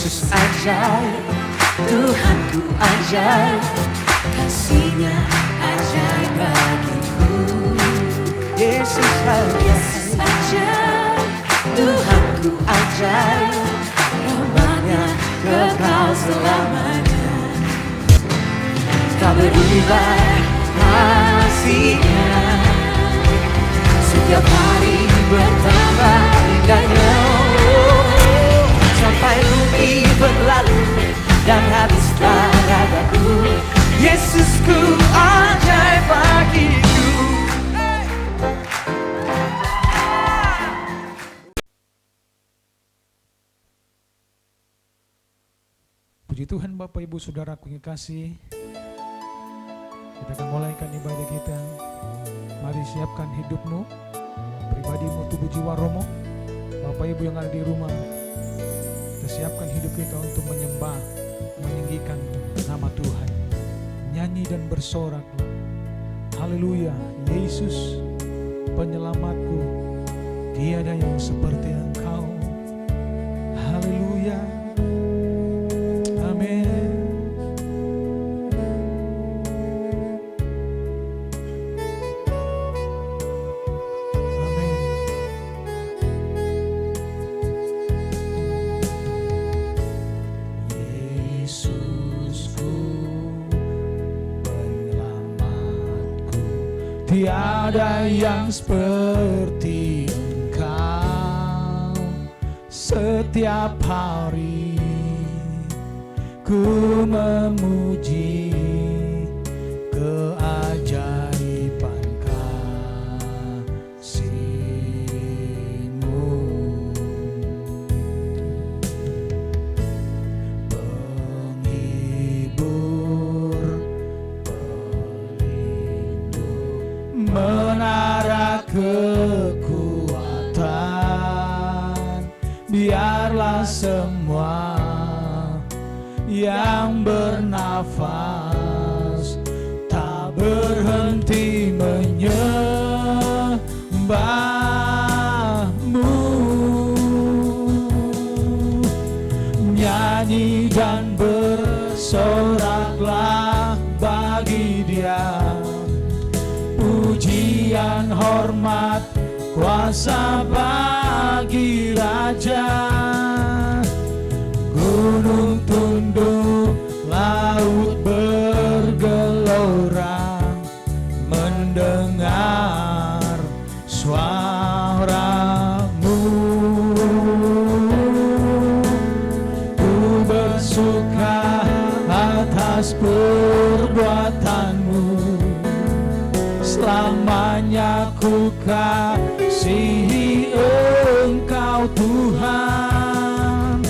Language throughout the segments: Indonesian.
Yesus ajaib, Tuhanku ajaib, kasih-Nya ajaib bagiku. Yesus ajaib, Tuhanku ajaib, rahmat-Nya kekal selamanya. Tak berubah kasih-Nya, setiap hari bertambah indahnya. Sampai bumi berlalu dan habislah ragaku, Yesusku ajaib bagiku. Puji Tuhan Bapak Ibu Saudaraku yang kasih. Kita akan mulaikan ibadah kita. Mari siapkan hidupmu, pribadimu, tubuh, jiwa, rohmu. Bapak Ibu yang ada di rumah, kita siapkan hidup kita untuk menyembah, meninggikan nama Tuhan. Nyanyi dan bersoraklah. Haleluya, Yesus penyelamatku, tiada yang seperti Engkau. Haleluya. Amin. Tiada yang seperti Engkau. Setiap hari ku memuji keajaiban kasih-Mu. Penghibur, menara kekuatan, biarlah semua yang bernafas tak berhenti menyembah-Mu. Nyanyi dan bersoraklah bagi Dia, pujian, hormat, kuasa bagi Raja. Gunung tunduk, laut bergelora, mendengar suara-Mu. Ku bersuka atas perbuatan-Mu, selamanya ku kasihi Engkau Tuhan.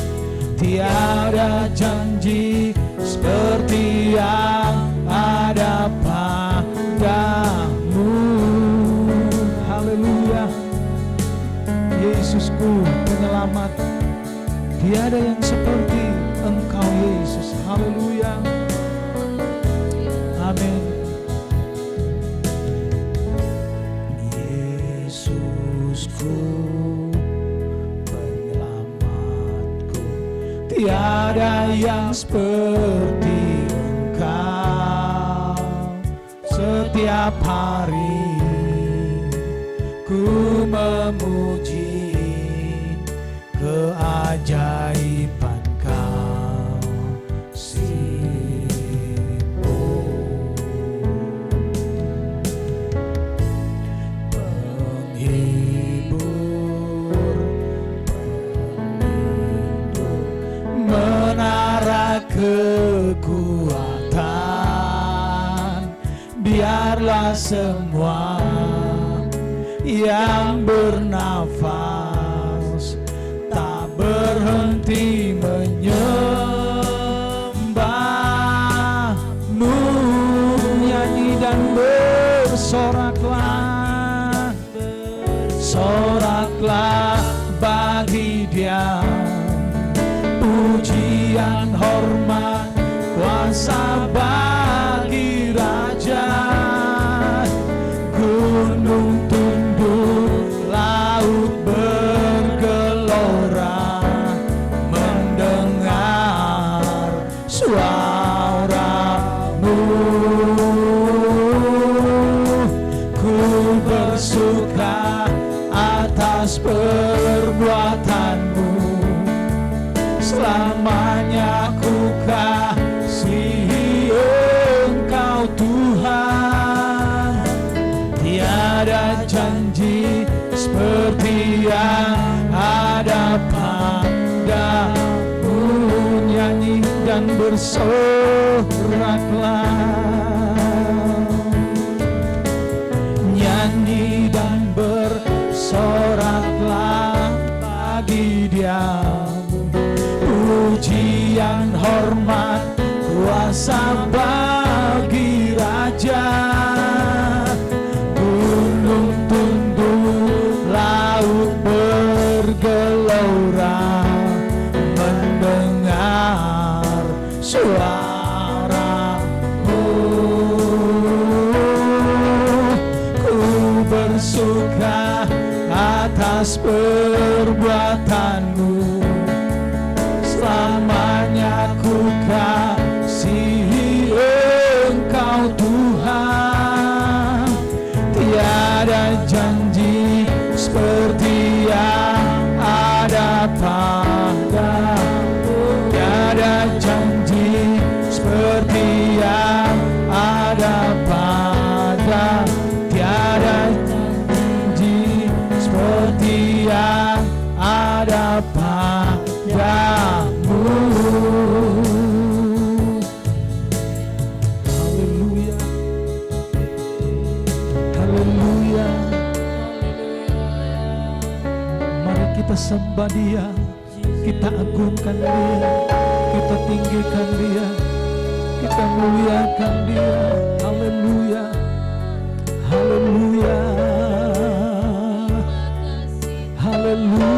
Tiada janji seperti yang ada padamu. Haleluya, Yesusku penyelamat, tiada yang seperti Engkau Yesus. Haleluya, amin. Yesusku penyelamatku, tiada yang seperti Engkau. Setiap hari ku memuji keajaiban kasih-Mu. Penghibur, pelindung, menara kekuatan, biarlah semua yang bernafas tak berhenti menyembah-Mu. Nyanyi dan bersoraklah, soraklah bagi Dia, pujian, hormat, kuasa bagi Raja. Gunung tunduk, laut bergelora, mendengar suaramu. Ku bersuka atas perbuatanmu, selamanya ku kasihi Engkau Tuhan. Tiada janji seperti yang ada padamu. Nyanyi dan bersoraklah, nyanyi dan bersoraklah bagi Dia. Pujian, hormat, kuasa bagi Raja. Gunung tunduk, laut bergelora, mendengar suaramu. Ku bersuka atas perbuatanmu, selamanya ku kasihi Engkau Tuhan. Tiada janji seperti yang ada padamu. Tiada janji seperti yang ada pada. Tiada janji seperti yang ada padamu. Haleluya, haleluya. Mari kita sembah Dia, kita agungkan Dia, kita tinggikan Dia, kita muliakan Dia. Haleluya, haleluya, haleluya.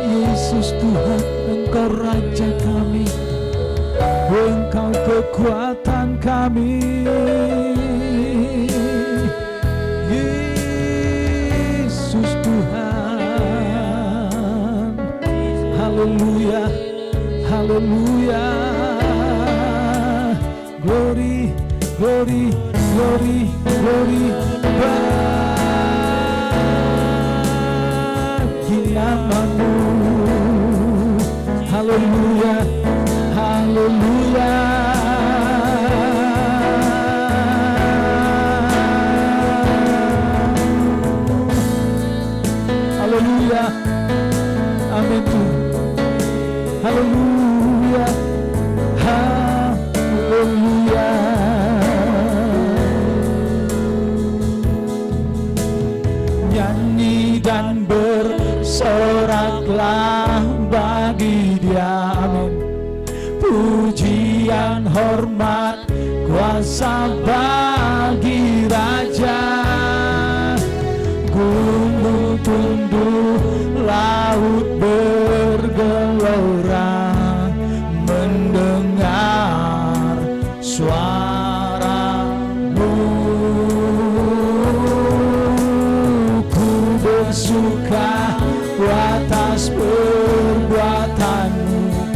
Yesus Tuhan, Engkau Raja kami, Engkau kekuatan kami. Yesus Tuhan, haleluya, haleluya. Glory, glory, glory, glory bagi nama-Mu. Haleluya, haleluya. Haleluya, amin Tuhan. Haleluya, haleluya. Nyanyi dan bersoraklah bagi Dia, amin. Pujian, hormat, kuasa bagi Raja. Gunung tunduk, laut bergelora, mendengar suara-Mu. Ku bersuka atas perbuatan-Mu,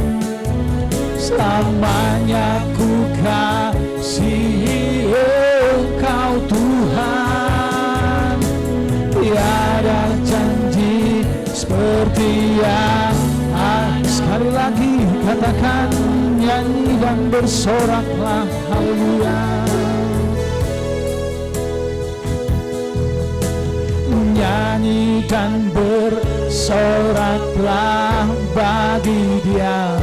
selamanya ku kasihi Engkau Tuhan. Tiada janji seperti yang sekali lagi katakan, nyanyi dan bersoraklah. Haleluya, nyanyi dan bersoraklah bagi Dia.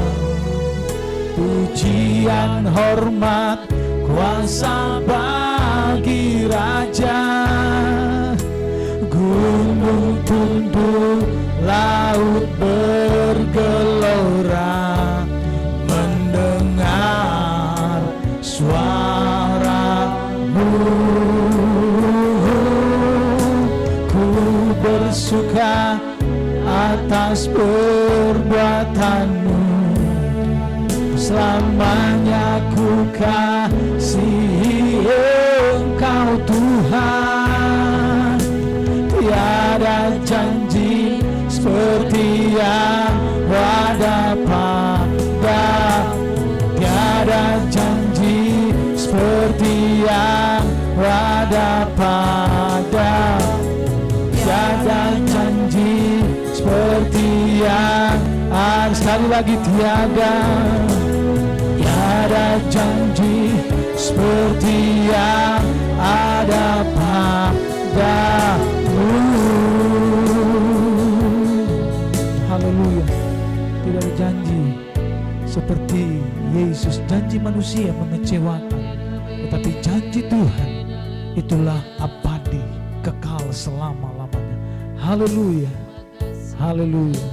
Pujian, hormat, kuasa bagi Raja. Gunung tunduk, laut bergelora, mendengar suara-Mu. Ku bersuka atas perbuatan-Mu, selamanya ku kasihi Engkau Tuhan. Tiada janji seperti yang ada pada. Tiada janji seperti yang ada pada. Tiada janji seperti yang ada. Sekali lagi tiada. Tiada janji seperti yang ada padamu. Haleluya. Tidak ada janji seperti Yesus. Janji manusia mengecewakan, tetapi janji Tuhan itulah abadi, kekal selama-lamanya. Haleluya. Haleluya.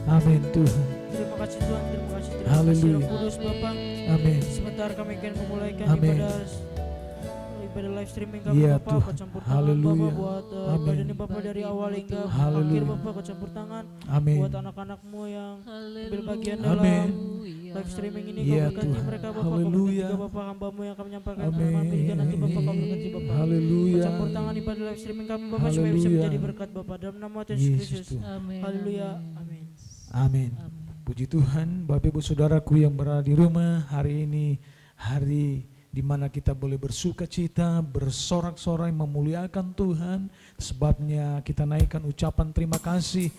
Amin Tuhan. Terima kasih Tuhan, terima kasih Haleluya. Roh Kudus Bapa. Amin. Sebentar kami akan memulaikan Amin. ibadah live streaming kami Ya Bapak. Tuhan. Kau campur tangan Haleluya. Bapak buat Amin. ibadah ini Bapak dari awal hingga Haleluya. akhir Bapak. Kau campur tangan Amin. buat anak-anakmu yang ambil bagian dalam Amin. live streaming ini. Ya Kau berkati Tuhan. mereka Bapak. Kau Haleluya. berkati juga Bapak hambamu yang akan menyampaikan Amin. firman dirikan nanti Bapak. Kau berkati Bapak. Haleluya. Kau campur tangan ibadah live streaming kami Bapak supaya bisa Haleluya. menjadi berkat Bapak dalam nama Tuhan Yesus Yesus Kristus. Tuhan. Haleluya. Amin. Amin. Puji Tuhan, Bapak Ibu Saudaraku yang berada di rumah, hari ini hari di mana kita boleh bersuka cita, bersorak-sorai memuliakan Tuhan. Sebabnya kita naikkan ucapan terima kasih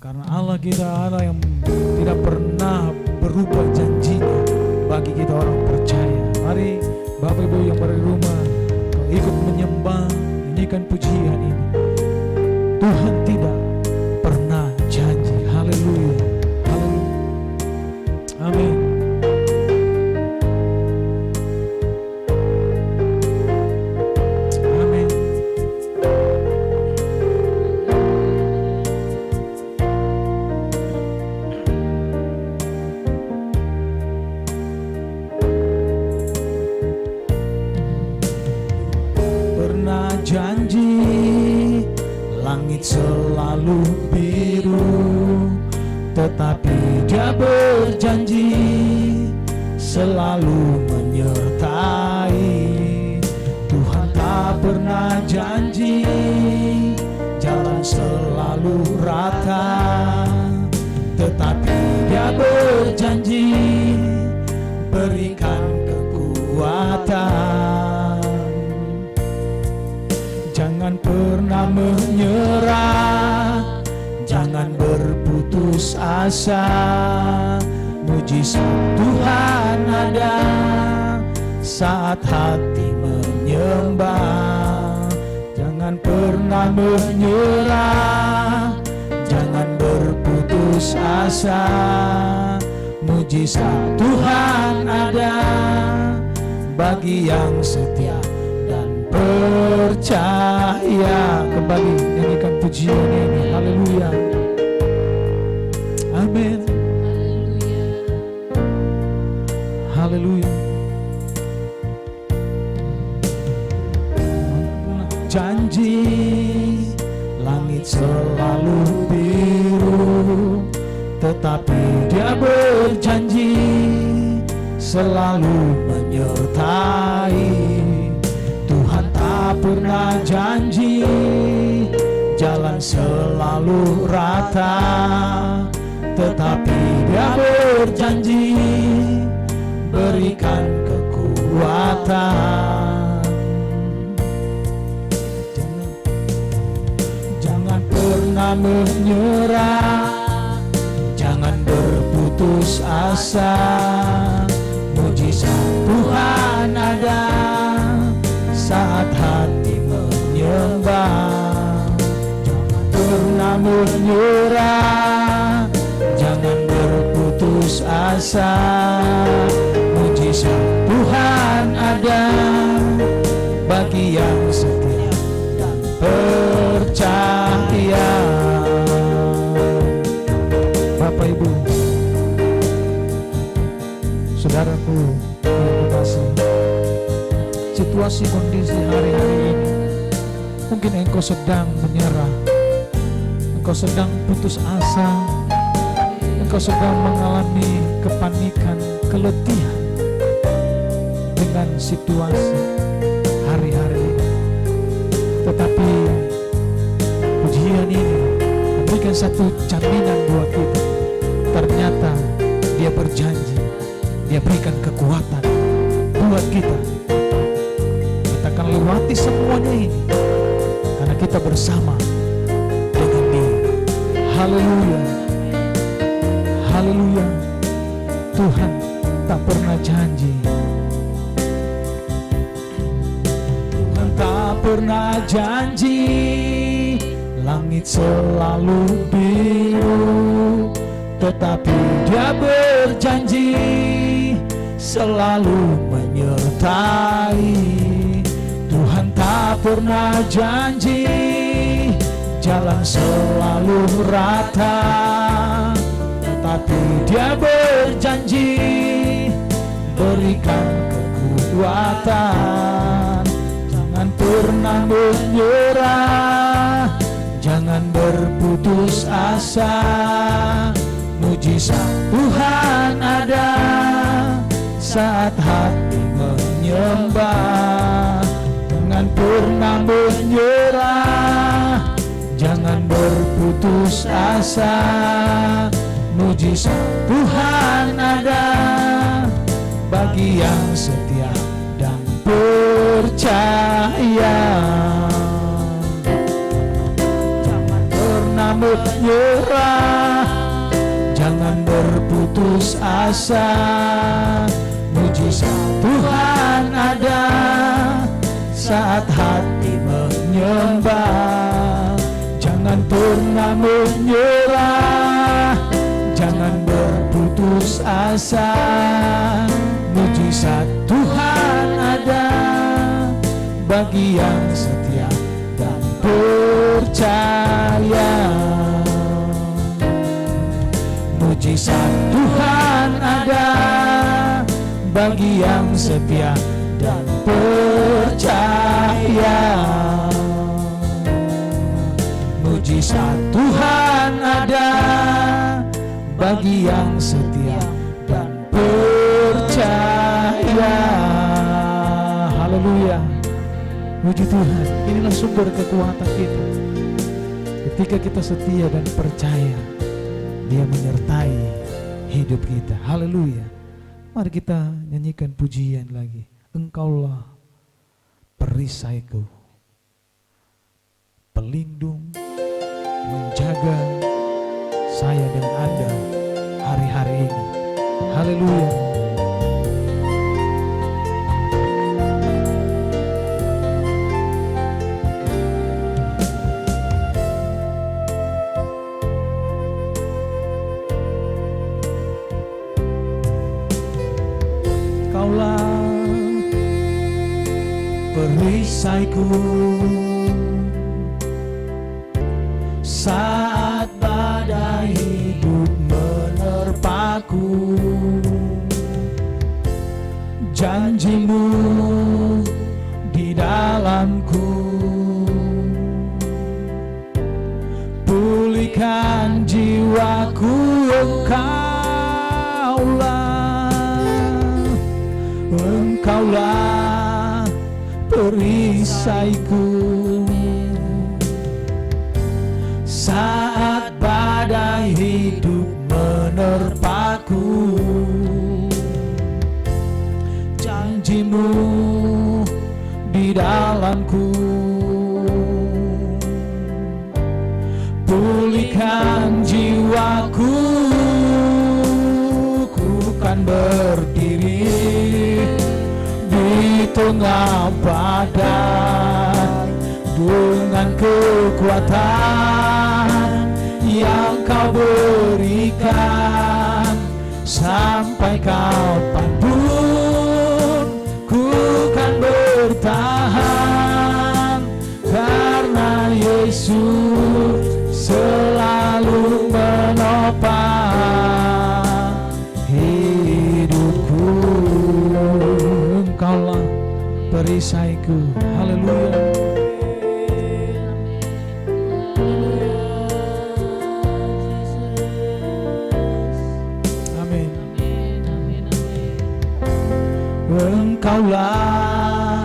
karena Allah kita Allah yang tidak pernah berubah janjinya bagi kita orang percaya. Mari Bapak Ibu yang berada di rumah, kau ikut menyembah, nyanyikan pujian ini. Tuhan tidak pernah janji. Haleluya. Haleluya. Amin. Amin. Pernah janji langit selalu biru, tetapi Dia berjanji selalu menyertai. Tuhan tak pernah janji jalan selalu rata, tetapi Dia berjanji berikan kekuatan. Jangan pernah menyerah, jangan berputus asa. Mujizat Tuhan ada saat hati menyembah. Jangan pernah menyerah, jangan berputus asa. Mujizat Tuhan ada bagi yang setia dan percaya. Kembali nyanyikan pujian ini. Haleluya. Amin. Haleluya. Janji langit selalu biru, tetapi Dia berjanji selalu menyertai. Tuhan tak pernah janji jalan selalu rata, tetapi Dia berjanji berikan kekuatan. Jangan pernah menyerah, jangan berputus asa. Mujizat Tuhan ada saat hati menyembah. Jangan pernah menyerah, jangan berputus asa. Mujizat Tuhan ada bagi yang setia dan percaya. Bapak Ibu, saudaraku yang kekasih, situasi kondisi hari-hari ini mungkin engkau sedang menyerah, engkau sedang putus asa, engkau sedang mengalami kepanikan, keletihan dengan situasi hari-hari ini. Tetapi pujian ini memberikan punya satu jaminan buat kita. Ternyata Dia berjanji, Dia berikan kekuatan buat kita. Kita akan lewati semuanya ini karena kita bersama dengan Dia. Haleluya, haleluya. Tuhan tak pernah janji, Tuhan tak pernah janji langit selalu biru, tetapi Dia berjanji selalu menyertai. Tuhan tak pernah janji jalan selalu rata, tetapi Dia berjanji berikan kekuatan. Jangan pernah menyerah, jangan berputus asa. Mujizat Tuhan ada saat hati menyembah. Jangan pernah menyerah, jangan berputus asa. Mujizat Tuhan ada bagi yang setia dan percaya. Jangan pernah menyerah, jangan berputus asa. Mujizat Tuhan ada saat hati menyembah. Jangan pernah menyerah, jangan berputus asa. Mujizat Tuhan ada bagi yang setia dan percaya. Mujizat Tuhan ada bagi yang setia dan percaya. Mujizat Tuhan ada bagi yang setia dan percaya. Haleluya. Puji Tuhan. Inilah sumber kekuatan kita. Ketika kita setia dan percaya, Dia menyertai hidup kita. Haleluya. Mari kita nyanyikan pujian lagi. Engkaulah perisaiku, pelindung, menjaga saya dan Anda hari-hari ini. Haleluya. Kaulah perisaiku saat badai hidup menerpaku. Janjimu di dalamku, pulihkan jiwaku. Engkaulah perisaiku saat badai hidup menerpaku. Janjimu di dalamku, pulihkan jiwaku. Ku kan berdiri di tengah badai dengan kekuatan yang Kau berikan. Sampai kapanpun ku kan bertahan, karena Yesus selalu menopang hidupku. Engkaulah perisaiku. Haleluya. Amin. Engkaulah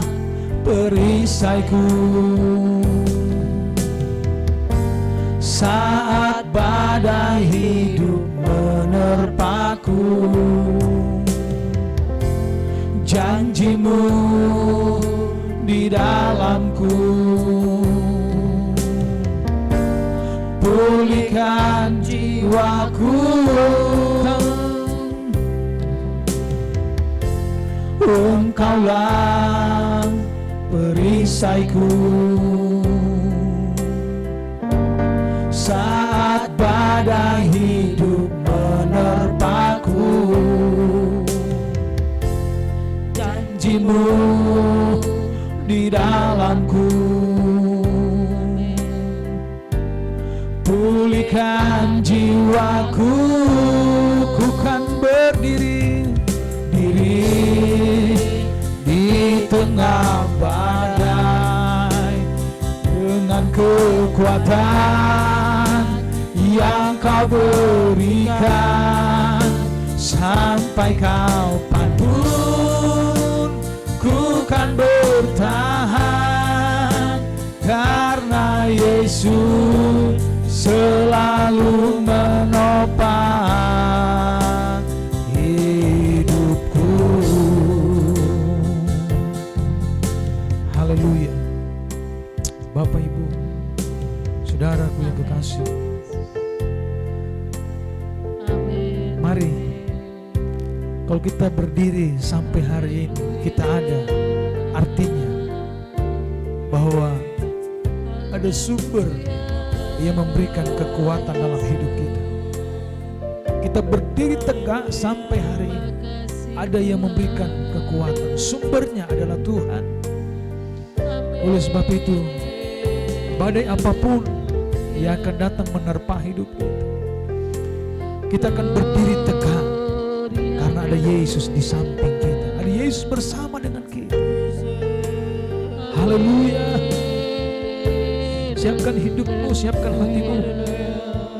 perisaiku saat hidup menerpaku. Janjimu di dalamku, pulihkan jiwaku. Engkaulah perisaiku saat badai hidup menerpaku. Janjimu di dalamku, pulihkan jiwaku. Ku kan berdiri di tengah badai dengan kekuatan yang Kau berikan. Sampai kapanpun ku kan bertahan, karena Yesus selalu menopang hidupku. Haleluya. Bapak, Ibu, saudaraku yang kekasih, mari kalau kita berdiri sampai hari ini, kita ada, artinya bahwa ada sumber yang memberikan kekuatan dalam hidup kita. Kita berdiri tegak sampai hari ini, ada yang memberikan kekuatan. Sumbernya adalah Tuhan. Oleh sebab itu, badai apapun yang akan datang menerpa hidup kita, kita akan berdiri tegak karena ada Yesus di samping kita. Ada Yesus bersama dengan kita. Haleluya. Siapkan hidupmu, siapkan hatimu.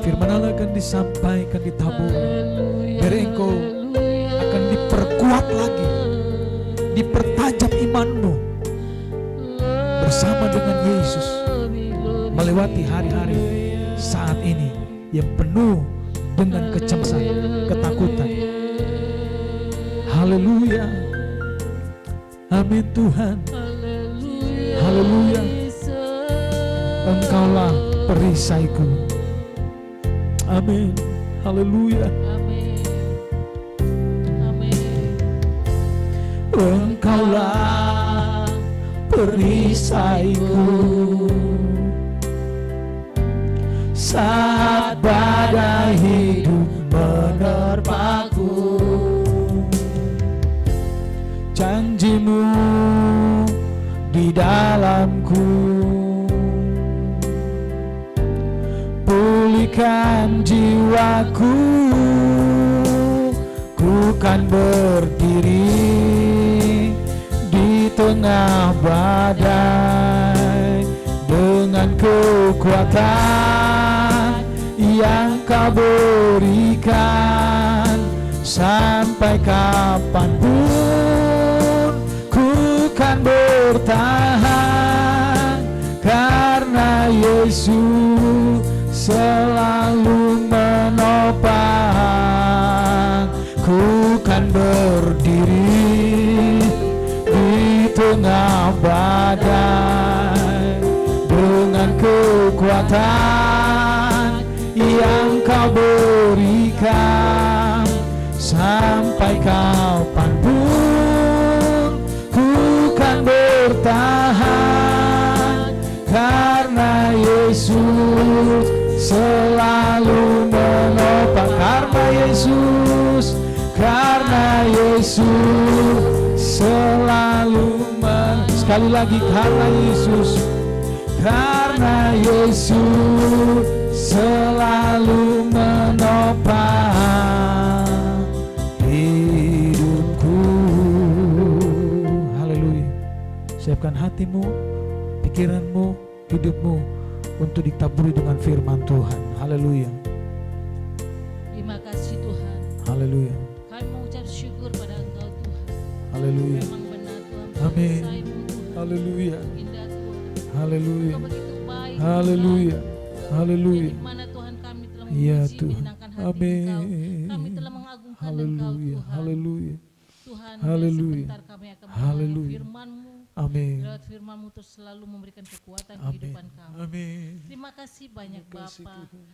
Firman Allah akan disampaikan, ditabur. Biar engkau akan diperkuat lagi, dipertajam imanmu bersama dengan Yesus, melewati hari-hari saat ini yang penuh dengan kecemasan, ketakutan. Haleluya. Amin Tuhan. Haleluya. Engkaulah perisaiku. Amin. Haleluya. Engkaulah perisaiku saat badai hidup menerpaku. Janjimu di dalamku, pulihkan jiwaku. Ku kan berdiri di tengah badai dengan kekuatan yang Kau berikan. Sampai kapanpun ku kan bertahan, karena Yesus selalu menopang. Ku kan berdiri di tengah badai dengan kekuatan yang Kau berikan. Sampai kapanpun ku kan bertahan, karena Yesus selalu menopang. Karena Yesus selalu sekali lagi, karena Yesus selalu menopang hidupku. Haleluya. Siapkan hatimu, pikiranmu, hidupmu untuk ditaburi dengan firman Tuhan. Haleluya. Terima kasih Tuhan. Haleluya. Kami mengucap syukur pada Engkau Tuhan. Haleluya. Memang benar Tuhan. Amin. Tuhan. Haleluya. Indah Tuhan. Haleluya. Engkau begitu baik. Haleluya. Tuhan. Haleluya. Di mana Tuhan kami telah Iya, memuji, Tuhan. menyenangkan hati Engkau. Amin. Kami telah mengagungkan Engkau Haleluya, Tuhan. haleluya. Tuhan, Haleluya. sebentar kami akan Haleluya. mendengar firman-Mu. Amin. Lewat firman-Mu terus selalu memberikan kekuatan Amin. kehidupan kami. Amin. Terima kasih banyak Terima kasih, Bapa. Tuhan.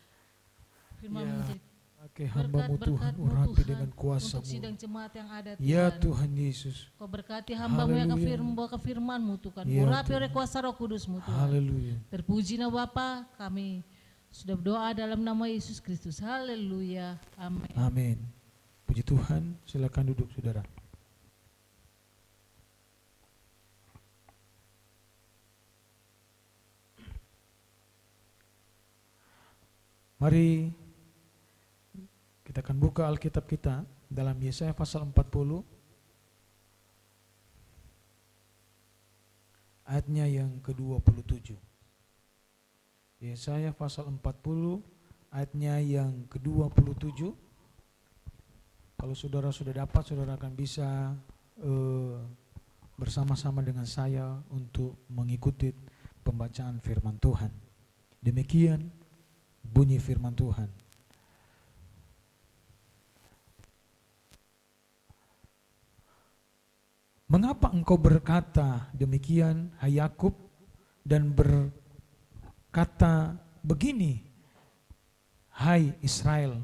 Firman-Mu Ya, menjadi pakai hambamu Tuhan, berkat-berkat-Mu urapi Tuhan dengan untuk kuasa-Mu. sidang jemaat yang ada Ya Tuhan. Tuhan Yesus. Kau berkati hamba-Mu yang Haleluya. membawa firman-Mu Tuhan. Ya, Urapi Tuhan. oleh kuasa Roh Kudus-Mu Tuhan. Haleluya. Terpujilah Bapa, kami sudah berdoa dalam nama Yesus Kristus. Haleluya. Amin. Amin. Puji Tuhan, silakan duduk saudara. Mari kita akan buka Alkitab kita dalam Yesaya pasal 40 ayatnya yang ke-27. Yesaya pasal 40 ayatnya yang ke-27. Kalau saudara sudah dapat, saudara akan bisa bersama-sama dengan saya untuk mengikuti pembacaan firman Tuhan. Demikian bunyi firman Tuhan. Mengapa engkau berkata demikian, hai Yakub, dan berkata begini, hai Israel,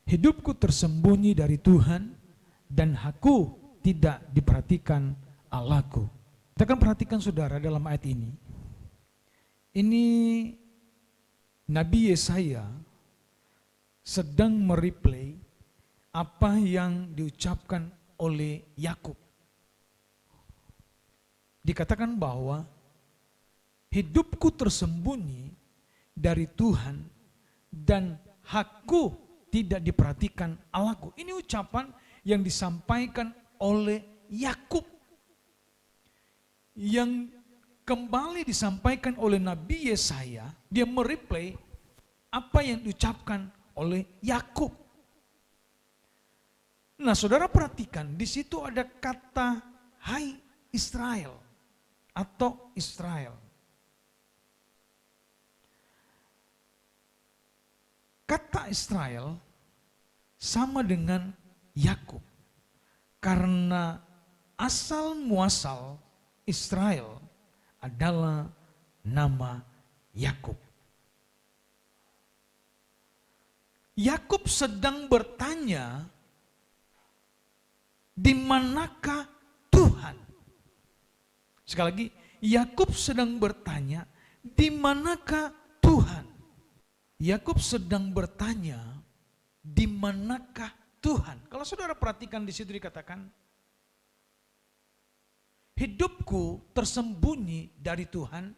hidupku tersembunyi dari Tuhan dan aku tidak diperhatikan Allahku. Kita akan perhatikan saudara dalam ayat ini. Ini Nabi Yesaya sedang mereplay apa yang diucapkan oleh Yakub. Dikatakan bahwa hidupku tersembunyi dari Tuhan dan hakku tidak diperhatikan Allahku. Ini ucapan yang disampaikan oleh Yakub, yang kembali disampaikan oleh Nabi Yesaya. Dia mereplay apa yang diucapkan oleh Yakub. Nah, saudara perhatikan di situ ada kata hai Israel atau Israel. Kata Israel sama dengan Yakub karena asal muasal Israel adalah nama Yakub. Yakub sedang bertanya, di manakah Tuhan? Sekali lagi, Yakub sedang bertanya, di manakah Tuhan? Yakub sedang bertanya, di manakah Tuhan? Kalau saudara perhatikan di situ dikatakan, hidupku tersembunyi dari Tuhan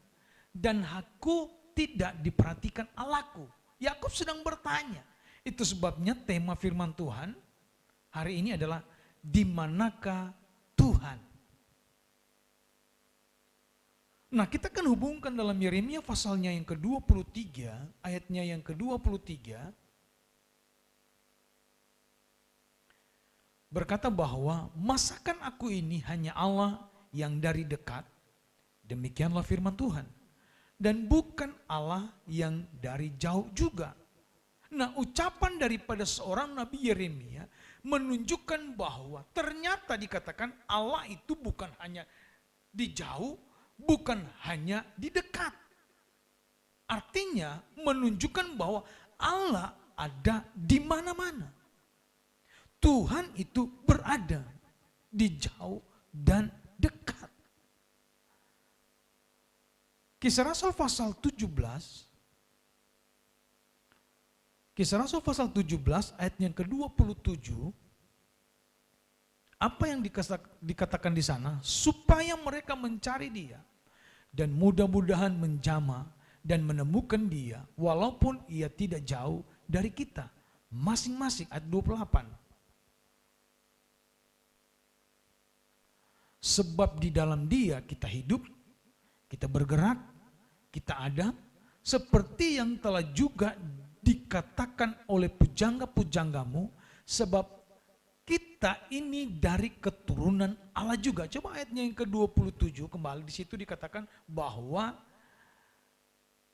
dan aku tidak diperhatikan Allahku. Yakub sedang bertanya. Itu sebabnya tema firman Tuhan hari ini adalah di manakah Tuhan? Nah, kita akan hubungkan dalam Yeremia pasalnya yang ke-23, ayatnya yang ke-23, berkata bahwa masakan aku ini hanya Allah yang dari dekat, demikianlah firman Tuhan, dan bukan Allah yang dari jauh juga. Nah, ucapan daripada seorang Nabi Yeremia menunjukkan bahwa ternyata dikatakan Allah itu bukan hanya di jauh, bukan hanya di dekat. Artinya menunjukkan bahwa Allah ada di mana-mana. Tuhan itu berada di jauh dan dekat. Kisah Rasul pasal 17, Kisah Rasul pasal 17 ayat yang ke-27, apa yang dikatakan di sana? Supaya mereka mencari Dia dan mudah-mudahan menjamah dan menemukan Dia walaupun Ia tidak jauh dari kita. Masing-masing ayat 28. Sebab di dalam Dia kita hidup, kita bergerak, kita ada, seperti yang telah juga dikatakan oleh pujangga-pujanggamu, sebab kita ini dari keturunan Allah juga. Coba ayatnya yang ke-27 kembali, di situ dikatakan bahwa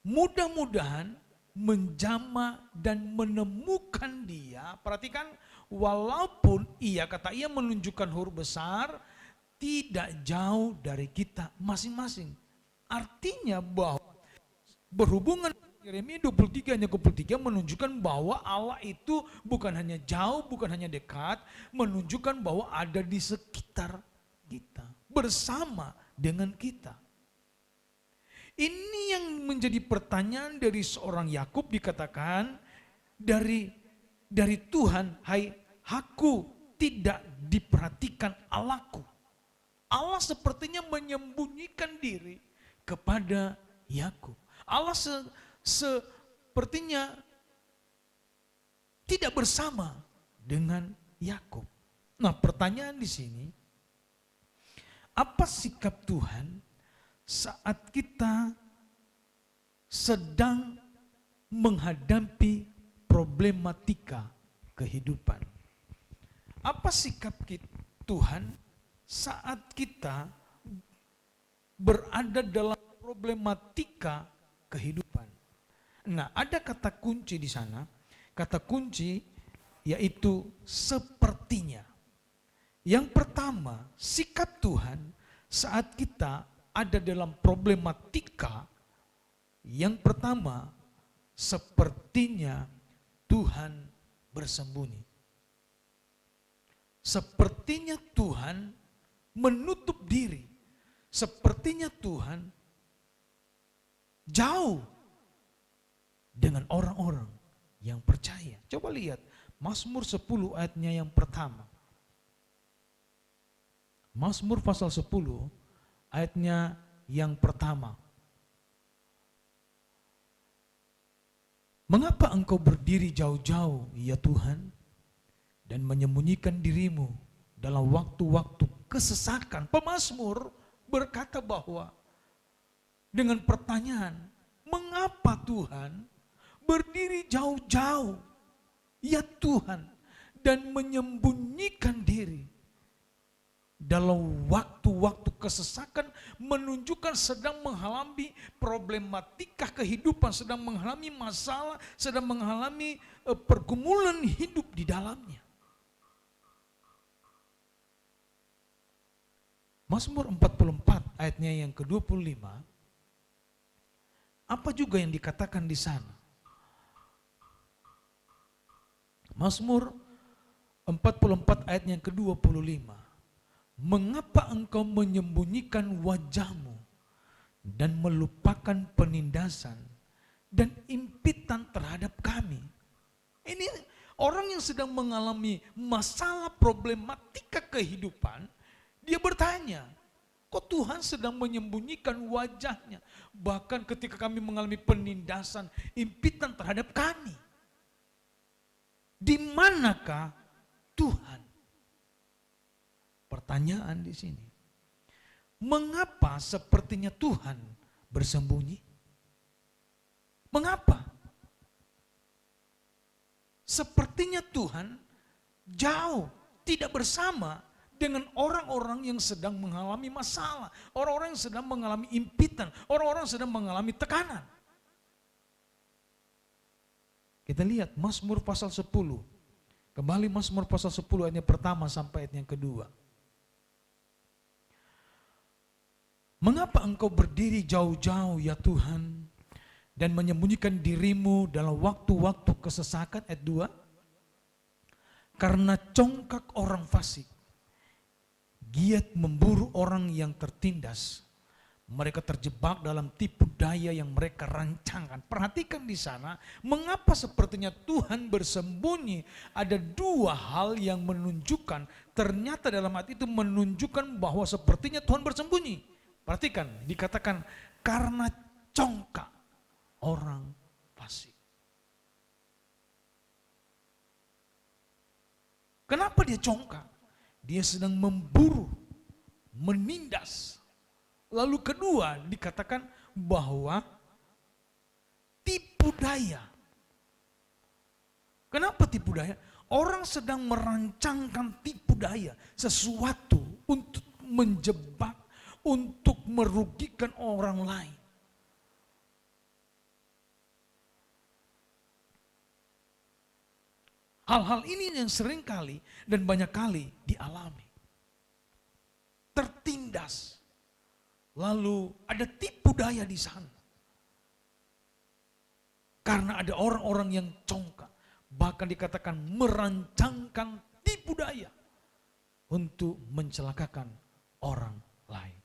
mudah-mudahan menjamah dan menemukan dia. Perhatikan, walaupun kata ia menunjukkan huruf besar, tidak jauh dari kita masing-masing. Artinya bahwa berhubungan Yeremia 23 ayat 23 menunjukkan bahwa Allah itu bukan hanya jauh, bukan hanya dekat, menunjukkan bahwa ada di sekitar kita, bersama dengan kita. Ini yang menjadi pertanyaan dari seorang Yakub, dikatakan dari Tuhan, hai aku tidak diperhatikan Allahku. Allah sepertinya menyembunyikan diri kepada Yakub. Allah sepertinya tidak bersama dengan Yakub. Nah, pertanyaan di sini, apa sikap Tuhan saat kita sedang menghadapi problematika kehidupan? Apa sikap Tuhan saat kita berada dalam problematika kehidupan? Nah, ada kata kunci di sana. Kata kunci yaitu sepertinya. Yang pertama, sikap Tuhan saat kita ada dalam problematika. Yang pertama, sepertinya Tuhan bersembunyi. Sepertinya Tuhan menutup diri. Sepertinya Tuhan jauh dengan orang-orang yang percaya. Coba lihat Mazmur 10 ayatnya yang pertama. Mazmur pasal 10 ayatnya yang pertama. Mengapa engkau berdiri jauh-jauh ya Tuhan dan menyembunyikan dirimu dalam waktu-waktu kesesakan? Pemazmur berkata bahwa dengan pertanyaan, mengapa Tuhan berdiri jauh-jauh ya Tuhan dan menyembunyikan diri dalam waktu-waktu kesesakan, menunjukkan sedang mengalami problematika kehidupan, sedang mengalami masalah, sedang mengalami pergumulan hidup di dalamnya. Mazmur 44 ayatnya yang ke-25, apa juga yang dikatakan di sana? Mazmur 44 ayat yang ke-25. Mengapa engkau menyembunyikan wajahmu dan melupakan penindasan dan impitan terhadap kami? Ini orang yang sedang mengalami masalah problematika kehidupan, dia bertanya, kok Tuhan sedang menyembunyikan wajahnya? Bahkan ketika kami mengalami penindasan, impitan terhadap kami. Di manakah Tuhan? Pertanyaan di sini. Mengapa sepertinya Tuhan bersembunyi? Mengapa? Sepertinya Tuhan jauh, tidak bersama dengan orang-orang yang sedang mengalami masalah, orang-orang yang sedang mengalami impitan, orang-orang yang sedang mengalami tekanan. Kita lihat Mazmur pasal 10. Kembali Mazmur pasal 10 ayatnya pertama sampai ayat yang kedua. Mengapa engkau berdiri jauh-jauh ya Tuhan dan menyembunyikan dirimu dalam waktu-waktu kesesakan? Ayat 2. Karena congkak orang fasik, giat memburu orang yang tertindas. Mereka terjebak dalam tipu daya yang mereka rancangkan. Perhatikan di sana, mengapa sepertinya Tuhan bersembunyi? Ada dua hal yang menunjukkan, ternyata dalam hati itu menunjukkan bahwa sepertinya Tuhan bersembunyi. Perhatikan, dikatakan karena congkak orang fasik. Kenapa dia congkak? Dia sedang memburu, menindas. Lalu kedua dikatakan bahwa tipu daya. Kenapa tipu daya? Orang sedang merancangkan tipu daya, sesuatu untuk menjebak, untuk merugikan orang lain. Hal-hal ini yang sering kali dan banyak kali dialami. Tertindas. Lalu ada tipu daya di sana. Karena ada orang-orang yang congkak. Bahkan dikatakan merancangkan tipu daya. Untuk mencelakakan orang lain.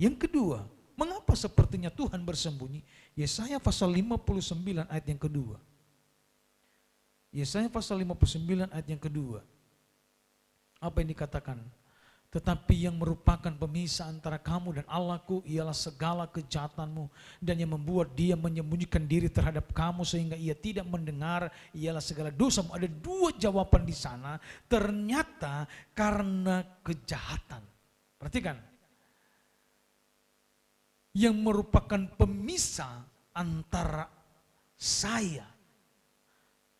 Yang kedua, mengapa sepertinya Tuhan bersembunyi? Yesaya pasal 59 ayat yang kedua. Yesaya pasal 59 ayat yang kedua. Apa yang dikatakan? Tetapi yang merupakan pemisah antara kamu dan Allahku ialah segala kejahatanmu. Dan yang membuat dia menyembunyikan diri terhadap kamu sehingga ia tidak mendengar ialah segala dosamu. Ada dua jawaban di sana. Ternyata karena kejahatan. Perhatikan. Yang merupakan pemisah antara saya,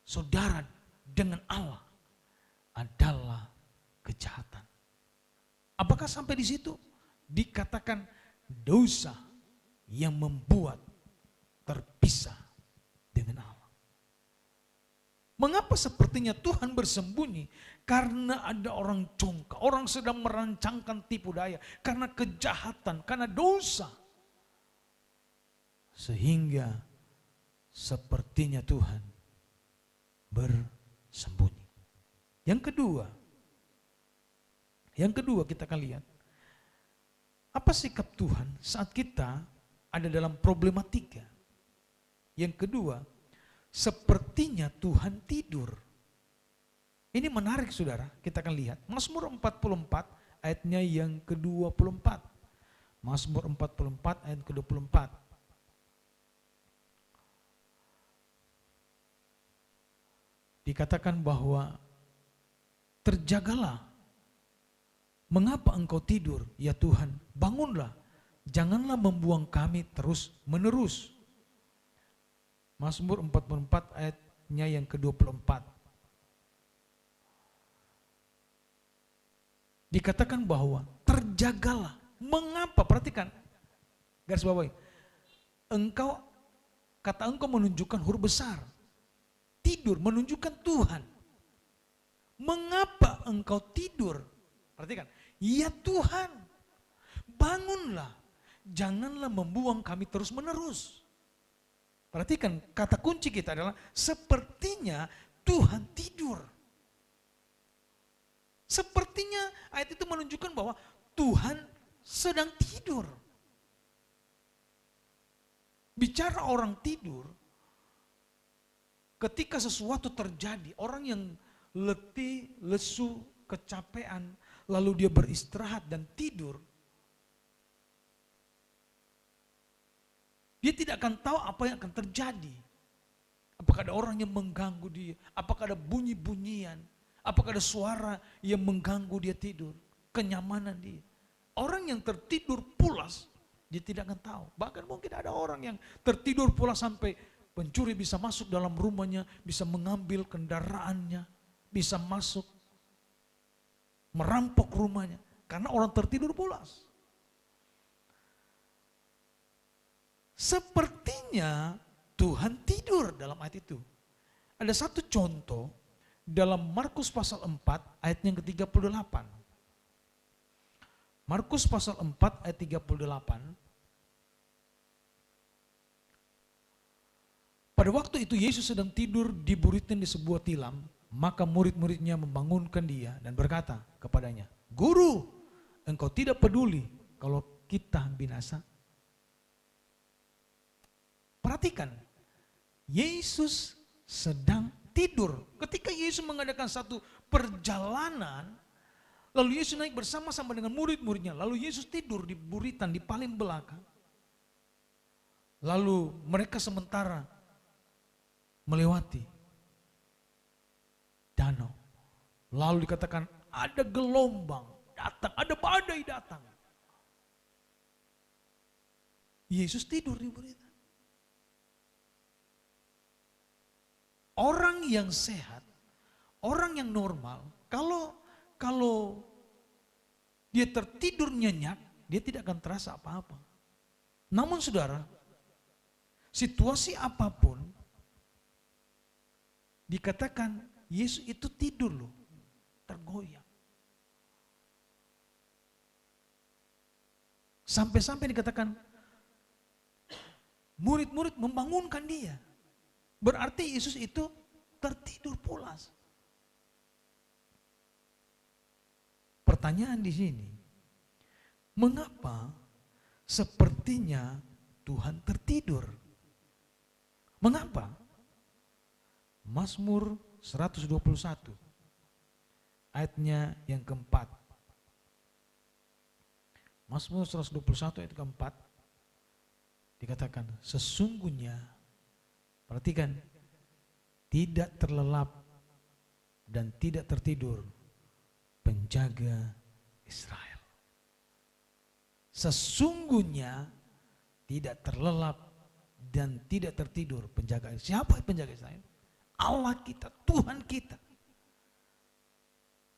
saudara dengan Allah adalah kejahatan. Apakah sampai di situ? Dikatakan dosa yang membuat terpisah dengan Allah. Mengapa sepertinya Tuhan bersembunyi? Karena ada orang congkak, orang sedang merancangkan tipu daya. Karena kejahatan, karena dosa. Sehingga sepertinya Tuhan bersembunyi. Yang kedua kita akan lihat. Apa sikap Tuhan saat kita ada dalam problematika? Yang kedua, sepertinya Tuhan tidur. Ini menarik saudara, kita akan lihat. Mazmur 44 ayatnya yang ke-24. Mazmur 44 ayat ke-24. Dikatakan bahwa terjagalah. Mengapa engkau tidur? Ya Tuhan, bangunlah. Janganlah membuang kami terus menerus. Mazmur 44 ayatnya yang ke-24. Dikatakan bahwa terjagalah. Mengapa? Perhatikan. Garis bawahi. Kata engkau menunjukkan huruf besar. Tidur menunjukkan Tuhan. Mengapa engkau tidur? Perhatikan. Ya Tuhan, bangunlah. Janganlah membuang kami terus menerus. Perhatikan, kata kunci kita adalah sepertinya Tuhan tidur. Sepertinya ayat itu menunjukkan bahwa Tuhan sedang tidur. Bicara orang tidur, ketika sesuatu terjadi, orang yang letih, lesu, kecapean, lalu dia beristirahat dan tidur, dia tidak akan tahu apa yang akan terjadi. Apakah ada orang yang mengganggu dia, apakah ada bunyi-bunyian, apakah ada suara yang mengganggu dia tidur, kenyamanan dia. Orang yang tertidur pulas, dia tidak akan tahu. Bahkan mungkin ada orang yang tertidur pulas sampai pencuri bisa masuk dalam rumahnya, bisa mengambil kendaraannya, bisa masuk, merampok rumahnya. Karena orang tertidur pulas. Sepertinya Tuhan tidur dalam ayat itu. Ada satu contoh dalam Markus pasal 4 ayat yang ke-38. Markus pasal 4 ayat 38. Pada waktu itu Yesus sedang tidur di buritan di sebuah tilam, maka murid-muridnya membangunkan dia dan berkata kepadanya, "Guru, engkau tidak peduli kalau kita binasa?" Perhatikan, Yesus sedang tidur. Ketika Yesus mengadakan satu perjalanan, lalu Yesus naik bersama-sama dengan murid-muridnya, lalu Yesus tidur di buritan di paling belakang. Lalu mereka sementara melewati danau. Lalu dikatakan ada gelombang datang, ada badai datang. Yesus tidur di buritan. Orang yang sehat, orang yang normal, kalau dia tertidur nyenyak, dia tidak akan terasa apa-apa. Namun saudara, situasi apapun dikatakan Yesus itu tidur loh, tergoyang. Sampai-sampai dikatakan murid-murid membangunkan dia. Berarti Yesus itu tertidur pulas. Pertanyaan di sini, mengapa sepertinya Tuhan tertidur? Mengapa? Mazmur 121 ayatnya yang keempat. Mazmur 121 ayat keempat dikatakan, sesungguhnya, perhatikan, tidak terlelap dan tidak tertidur penjaga Israel. Sesungguhnya tidak terlelap dan tidak tertidur penjaga Israel. Siapa penjaga Israel? Allah kita, Tuhan kita.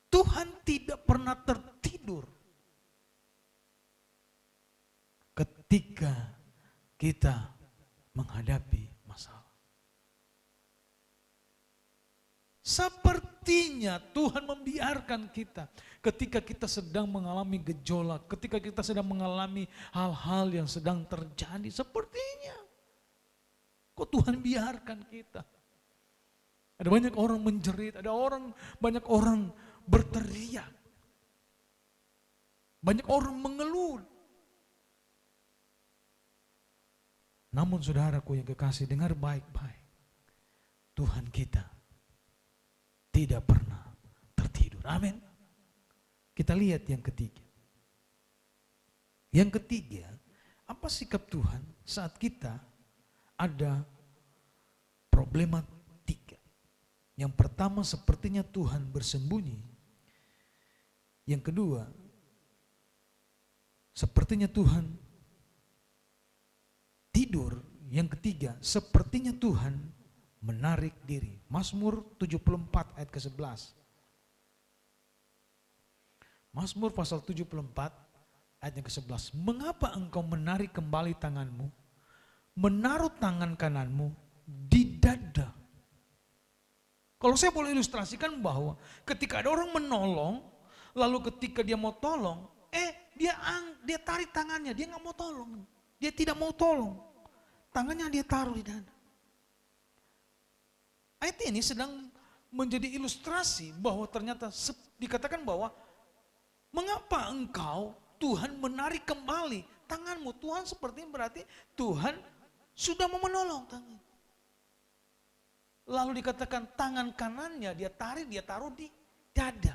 Tuhan tidak pernah tertidur ketika kita menghadapi masalah. Sepertinya Tuhan membiarkan kita ketika kita sedang mengalami gejolak, ketika kita sedang mengalami hal-hal yang sedang terjadi. Sepertinya kok Tuhan biarkan kita. Ada banyak orang menjerit, banyak orang berteriak. Banyak orang mengeluh. Namun saudaraku yang kekasih, dengar baik-baik. Tuhan kita tidak pernah tertidur. Amin. Kita lihat yang ketiga. Yang ketiga, apa sikap Tuhan saat kita ada problematika? Yang pertama, sepertinya Tuhan bersembunyi. Yang kedua, sepertinya Tuhan tidur. Yang ketiga, sepertinya Tuhan menarik diri. Mazmur 74 ayat ke-11. Mazmur pasal 74 ayat yang ke-11. Mengapa engkau menarik kembali tanganmu, menaruh tangan kananmu di dada? Kalau saya boleh ilustrasikan bahwa ketika ada orang menolong, lalu ketika dia mau tolong, dia tarik tangannya, dia nggak mau tolong. Dia tidak mau tolong. Tangannya dia taruh di dada. Ayat ini sedang menjadi ilustrasi bahwa ternyata dikatakan bahwa mengapa engkau Tuhan menarik kembali tanganmu. Tuhan sepertinya berarti Tuhan sudah mau menolong tangan. Lalu dikatakan tangan kanannya dia tarik, dia taruh di dada.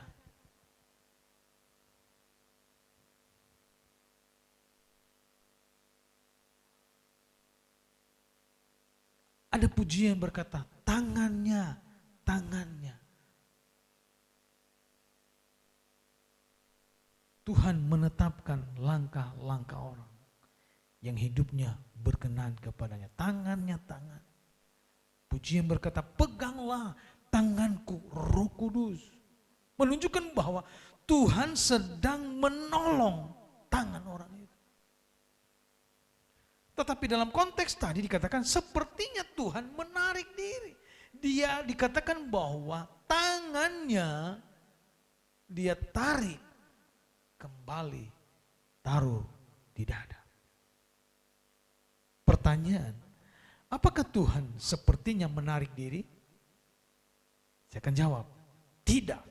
Ada pujian berkata, tangannya. Tuhan menetapkan langkah-langkah orang yang hidupnya berkenan kepadanya. Tangannya. Pujian berkata, peganglah tanganku Roh Kudus. Menunjukkan bahwa Tuhan sedang menolong tangan orang itu. Tetapi dalam konteks tadi dikatakan sepertinya Tuhan menarik diri. Dia dikatakan bahwa tangannya dia tarik kembali, taruh di dada. Pertanyaan, apakah Tuhan sepertinya menarik diri? Saya akan jawab, tidak.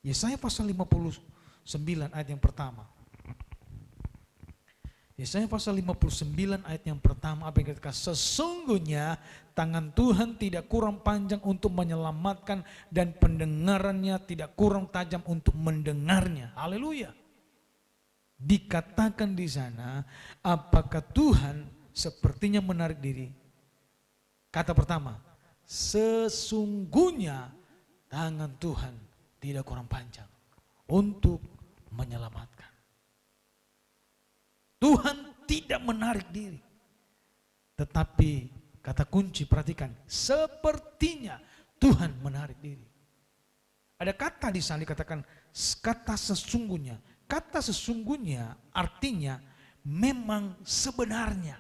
Yesaya pasal 59 ayat yang pertama. Yesaya pasal 59 ayat yang pertama, apa yang dikatakan? Sesungguhnya tangan Tuhan tidak kurang panjang untuk menyelamatkan dan pendengarannya tidak kurang tajam untuk mendengarnya. Haleluya. Dikatakan di sana, apakah Tuhan sepertinya menarik diri? Kata pertama, sesungguhnya tangan Tuhan tidak kurang panjang untuk menyelamatkan. Tuhan tidak menarik diri. Tetapi kata kunci, perhatikan, sepertinya Tuhan menarik diri. Ada kata di sana dikatakan kata sesungguhnya. Kata sesungguhnya artinya memang sebenarnya.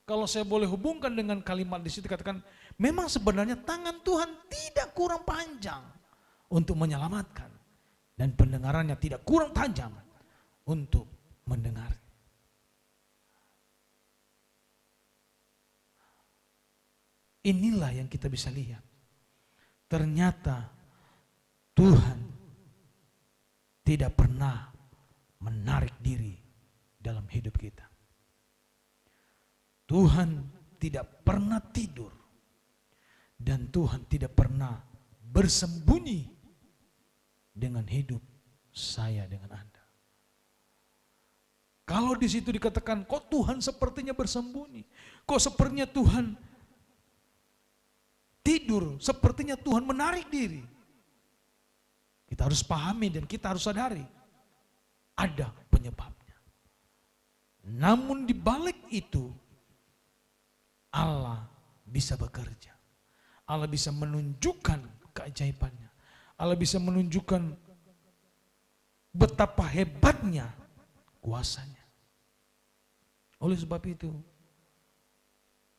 Kalau saya boleh hubungkan dengan kalimat di situ katakan, memang sebenarnya tangan Tuhan tidak kurang panjang untuk menyelamatkan dan pendengarannya tidak kurang tajam untuk mendengar. Inilah yang kita bisa lihat. Ternyata Tuhan tidak pernah menarik diri dalam hidup kita. Tuhan tidak pernah tidur dan Tuhan tidak pernah bersembunyi dengan hidup saya dengan Anda. Kalau di situ dikatakan, kok Tuhan sepertinya bersembunyi, kok sepertinya Tuhan tidur, sepertinya Tuhan menarik diri. Kita harus pahami dan kita harus sadari, ada penyebabnya. Namun di balik itu, Allah bisa bekerja. Allah bisa menunjukkan keajaibannya. Allah bisa menunjukkan betapa hebatnya kuasanya. Oleh sebab itu,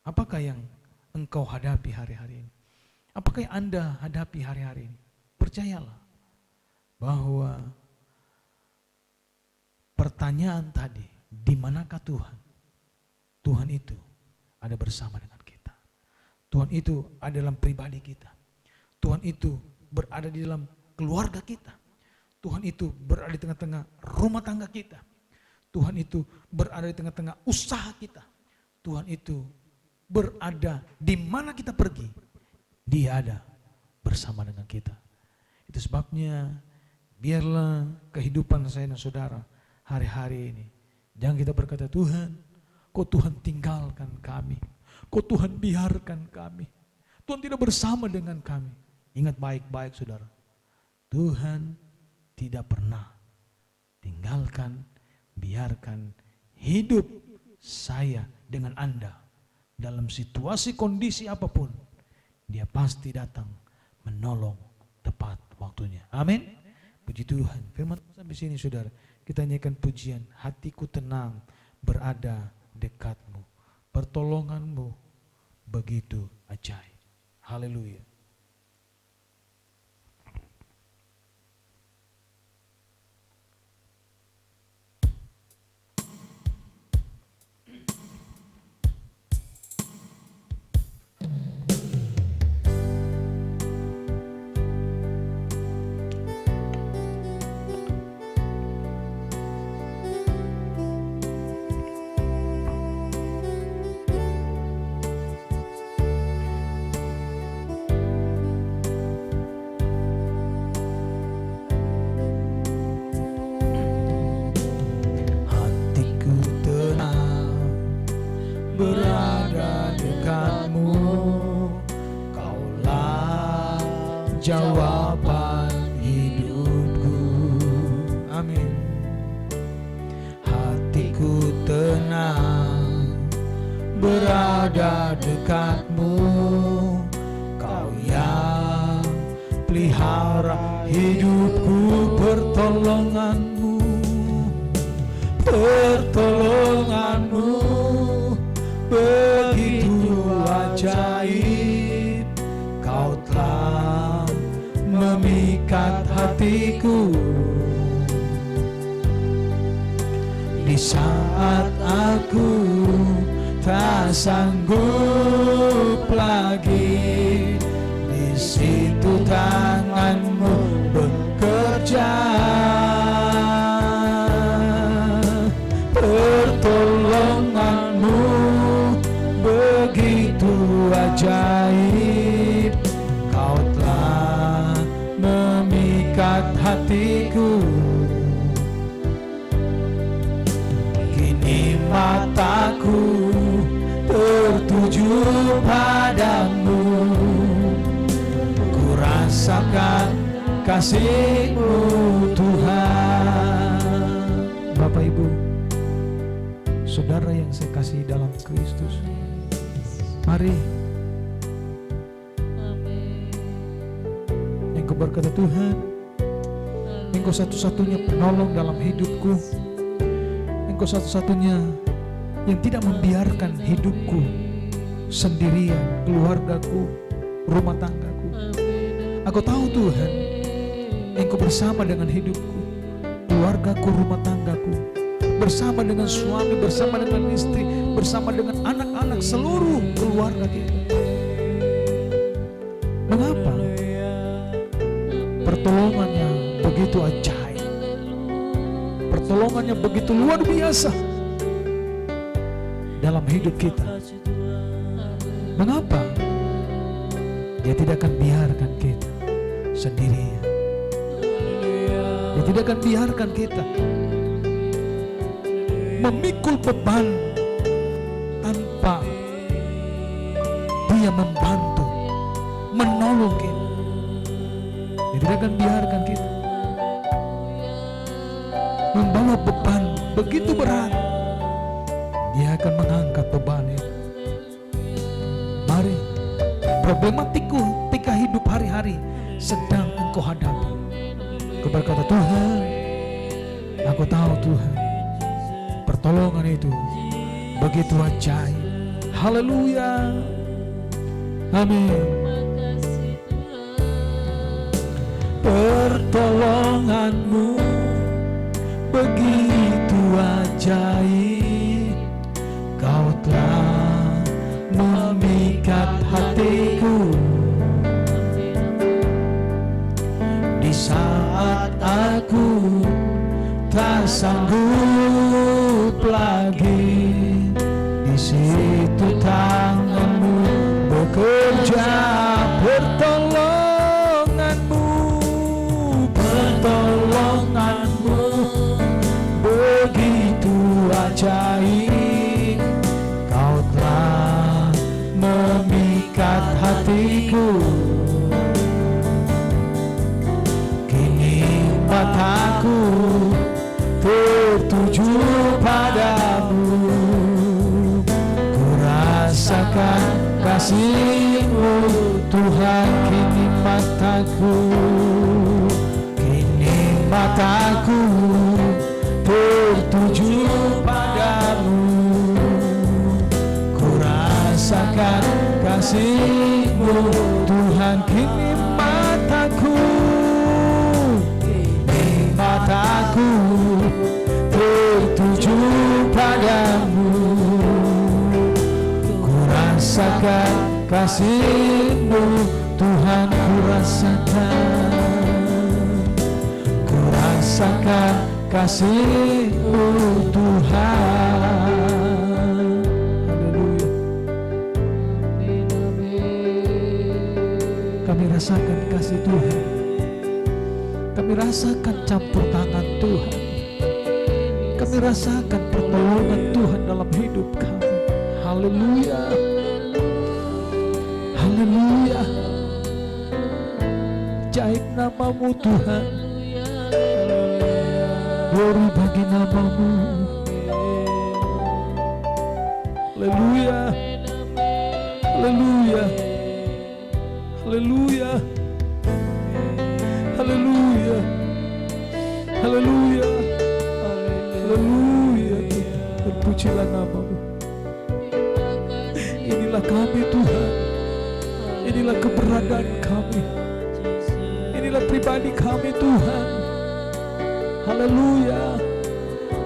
apakah yang engkau hadapi hari-hari ini? Apakah yang Anda hadapi hari-hari ini? Percayalah bahwa pertanyaan tadi, di manakah Tuhan? Tuhan itu ada bersama dengan kita. Tuhan itu ada dalam pribadi kita. Tuhan itu berada di dalam keluarga kita. Tuhan itu berada di tengah-tengah rumah tangga kita. Tuhan itu berada di tengah-tengah usaha kita. Tuhan itu berada di mana kita pergi. Dia ada bersama dengan kita. Itu sebabnya biarlah kehidupan saya dan saudara hari-hari ini, jangan kita berkata, Tuhan, kok Tuhan tinggalkan kami? Kok Tuhan biarkan kami? Tuhan tidak bersama dengan kami. Ingat baik-baik saudara, Tuhan tidak pernah tinggalkan, biarkan hidup saya dengan Anda. Dalam situasi kondisi apapun, Dia pasti datang menolong tepat waktunya. Amin. Puji Tuhan. Firman sampai sini saudara, kita nyanyikan pujian, hatiku tenang berada dekatmu, pertolonganmu begitu ajaib. Haleluya. Berada dekatmu, Kaulah jawaban hidupku. Amin. Hatiku tenang berada dekatmu, Kau yang pelihara hidupku. Pertolonganmu begitu ajaib, Kau telah memikat hatiku. Di saat aku tak sanggup lagi, di situ tanganmu bekerja. Pertolonganmu begitu ajaib, Kau telah memikat hatiku. Kini mataku tertuju padamu, ku rasakan kasih-Mu Tuhan. Bapak Ibu, saudara yang saya kasih dalam Kristus, mari Engkau berkata, Tuhan, Engkau satu-satunya penolong dalam hidupku. Engkau satu-satunya yang tidak membiarkan hidupku sendirian, keluargaku, rumah tanggaku. Aku tahu Tuhan, Engkau bersama dengan hidupku, keluargaku, rumah tanggaku, bersama dengan suami, bersama dengan istri, bersama dengan anak-anak, seluruh keluarga kita. Mengapa? Pertolongannya begitu ajaib, pertolongannya begitu luar biasa dalam hidup kita. Mengapa? Dia tidak akan biarkan kita sendirian. Dia tidak akan biarkan kita memikul beban tanpa Dia membantu, menolong kita. Dia tidak akan biarkan kita membawa beban begitu berat. Dia akan mengangkat beban itu. Mari, problematika hidup hari-hari sedang engkau hadapi. Kau berkata, Tuhan, aku tahu Tuhan, pertolongan itu begitu ajaib. Haleluya. Amin. Pertolonganmu begitu ajaib, Kau telah memikat hatiku. Di saat aku tak sanggup lagi, di situ tanganmu bekerja. Pertolonganmu begitu ajaib, Kau telah memikat hatiku. Kini mataku tertuju padamu, ku rasakan kasih-Mu Tuhan. Kini mataku tertuju padamu, ku rasakan kasih-Mu Tuhan. Kini mataku tertuju padamu, ku rasakan kasih-Mu Tuhan. Ku rasakan kasih-Mu Tuhan. Haleluya. Kami rasakan kasih Tuhan. Kami rasakan campur tangan Tuhan. Kami rasakan pertolongan Tuhan dalam hidup kami. Haleluya. Haleluya. Ajaib nama-Mu Tuhan. Glory bagi nama-Mu. Haleluya. Haleluya. Haleluya. Haleluya. Haleluya. Haleluya. Terpujilah nama-Mu. Inilah kami Tuhan. Inilah keberadaan kami. Inilah pribadi kami Tuhan. Haleluya.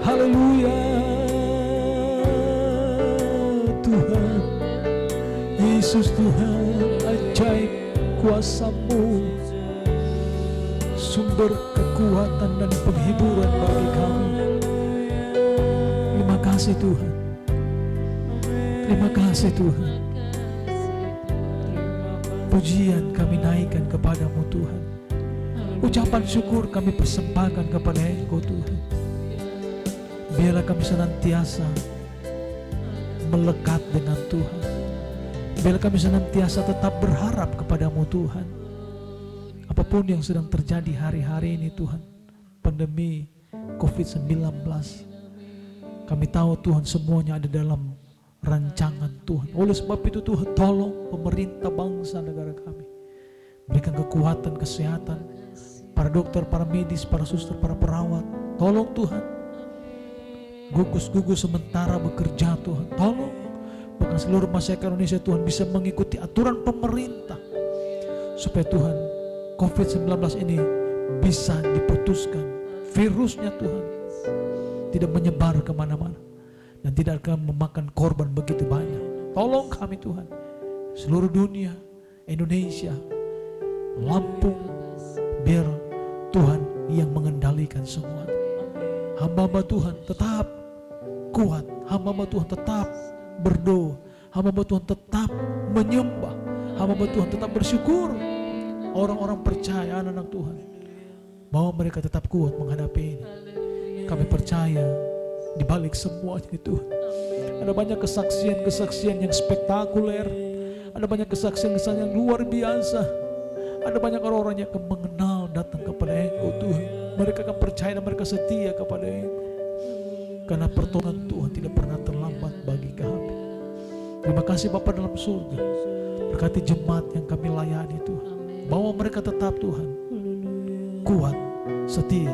Haleluya. Tuhan Yesus, Tuhan, ajaib kuasa-Mu, sumber kekuatan dan penghiburan bagi kami. Terima kasih Tuhan. Terima kasih Tuhan. Pujian kami naikkan kepada-Mu Tuhan. Ucapan syukur kami persembahkan kepada Engkau Tuhan. Biarlah kami senantiasa melekat dengan Tuhan. Biarlah kami senantiasa tetap berharap kepada-Mu Tuhan. Apapun yang sedang terjadi hari-hari ini Tuhan, pandemi COVID-19, kami tahu Tuhan semuanya ada dalam rancangan Tuhan. Oleh sebab itu Tuhan, tolong pemerintah bangsa negara kami, berikan kekuatan, kesehatan, para dokter, para medis, para suster, para perawat. Tolong Tuhan, gugus-gugus sementara bekerja Tuhan. Tolong bahkan seluruh masyarakat Indonesia Tuhan bisa mengikuti aturan pemerintah supaya Tuhan COVID-19 ini bisa diputuskan. Virusnya Tuhan tidak menyebar kemana-mana dan tidak akan memakan korban begitu banyak. Tolong kami Tuhan, seluruh dunia, Indonesia, Lampung, biar Tuhan yang mengendalikan semua. Hamba-hamba Tuhan tetap kuat, hamba-hamba Tuhan tetap berdoa, hamba-hamba Tuhan tetap menyembah, hamba-hamba Tuhan tetap bersyukur. Orang-orang percaya, anak-anak Tuhan, bahwa mereka tetap kuat menghadapi ini. Kami percaya di balik semuanya Tuhan, ada banyak kesaksian-kesaksian yang spektakuler, ada banyak kesaksian-kesaksian yang luar biasa, ada banyak orang-orang yang akan mengenal datang kepada Engkau Tuhan. Mereka akan percaya dan mereka setia kepada Engkau, karena pertolongan Tuhan tidak pernah terlambat bagi kami. Terima kasih Bapa dalam surga, berkati jemaat yang kami layani Tuhan, bahwa mereka tetap Tuhan kuat, setia,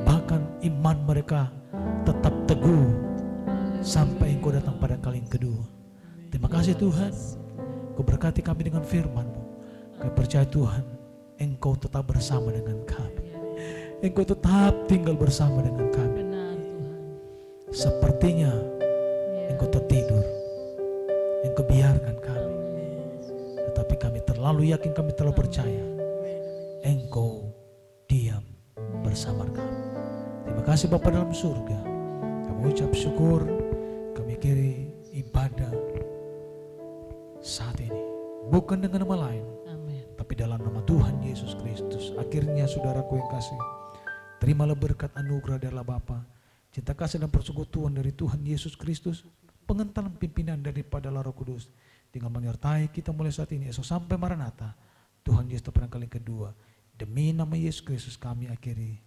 bahkan iman mereka tetap teguh sampai Engkau datang pada kali yang kedua. Terima kasih Tuhan, Kau berkati kami dengan firman-Mu. Kami percaya Tuhan, Engkau tetap bersama dengan kami, Engkau tetap tinggal bersama dengan kami. Sepertinya Engkau tertidur, Engkau biarkan kami, tetapi kami terlalu yakin, kami terlalu percaya Engkau diam bersama kami. Terima kasih Bapa dalam surga, kami ucap syukur, kami kiri ibadah saat ini bukan dengan nama lain, tapi dalam nama Tuhan Yesus Kristus. Akhirnya saudaraku yang kasih, terimalah berkat anugerah dari Allah Bapa, cinta kasih dan persekutuan dari Tuhan Yesus Kristus, pengentalan pimpinan daripada Allah Roh Kudus, tinggal menyertai kita mulai saat ini, esok sampai Maranatha. Tuhan Yesus pada kali kedua. Demi nama Yesus Kristus kami akhiri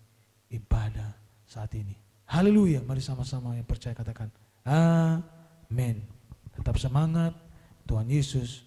ibadah saat ini. Haleluya. Mari sama-sama yang percaya katakan amin. Tetap semangat. Tuhan Yesus